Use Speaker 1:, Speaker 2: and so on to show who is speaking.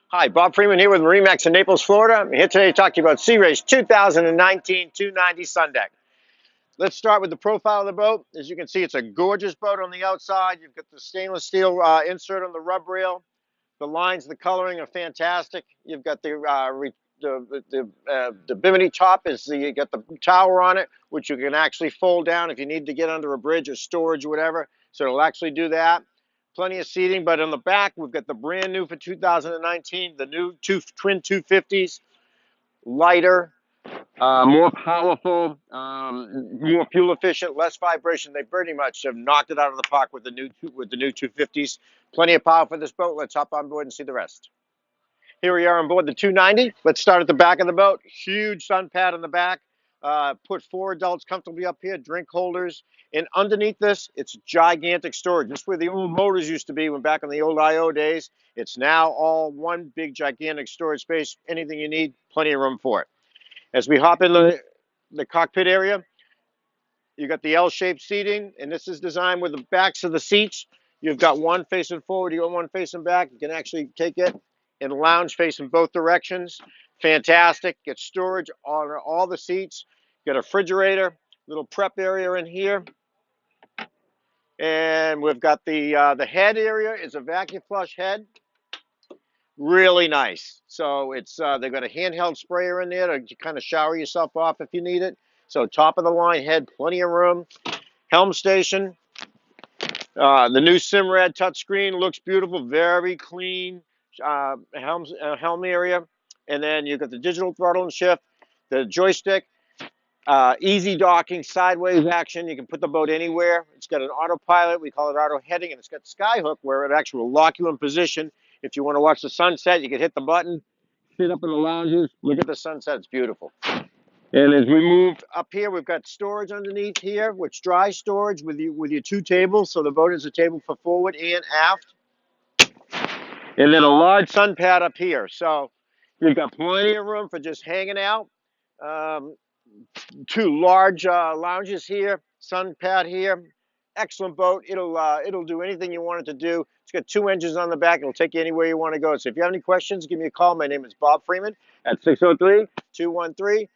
Speaker 1: Hi, Bob Freeman here with MarineMax in Naples, Florida. I'm here today to talk to you about Sea Race 2019 290 Sundeck. Let's start with the profile of the boat. As you can see, it's a gorgeous boat on the outside. You've got the stainless steel insert on the rub rail. The lines, the coloring are fantastic. You've got the bimini top you got the tower on it, which you can actually fold down if you need to get under a bridge or storage or whatever. So it'll actually do that. Plenty of seating, but in the back, we've got the brand new for 2019, the new twin 250s, lighter, more powerful, more fuel efficient, less vibration. They pretty much have knocked it out of the park with the new 250s. Plenty of power for this boat. Let's hop on board and see the rest. Here we are on board the 290. Let's start at the back of the boat. Huge sun pad in the back. Put 4 adults comfortably up here, drink holders. And underneath this, it's gigantic storage. This is where the old motors used to be when back in the old IO days. It's now all one big gigantic storage space. Anything you need, plenty of room for it. As we hop into the cockpit area, you got the L-shaped seating, and this is designed with the backs of the seats. You've got one facing forward, you got one facing back. You can actually take it and lounge facing both directions. Fantastic. Get storage on all the seats. Got a refrigerator, little prep area in here. And we've got the head area is a vacuum flush head. Really nice. So it's they've got a handheld sprayer in there to kind of shower yourself off if you need it. So top of the line head, plenty of room. Helm station. The new Simrad touchscreen looks beautiful, very clean. Helm area. And then you've got the digital throttle and shift, the joystick, easy docking, sideways action. You can put the boat anywhere. It's got an autopilot. We call it auto heading. And it's got Skyhook where it actually will lock you in position. If you want to watch the sunset, you can hit the button, sit up in the lounges, look at the sunset. It's beautiful. And as we move up here, we've got storage underneath here, which dry storage with your 2 tables. So the boat is a table for forward and aft. And then a large sun pad up here. So you've got plenty of room for just hanging out. 2 large lounges here, sun pad here. Excellent boat. It'll do anything you want it to do. It's got 2 engines on the back. It'll take you anywhere you want to go. So if you have any questions, give me a call. My name is Bob Freeman at 603-213-1194.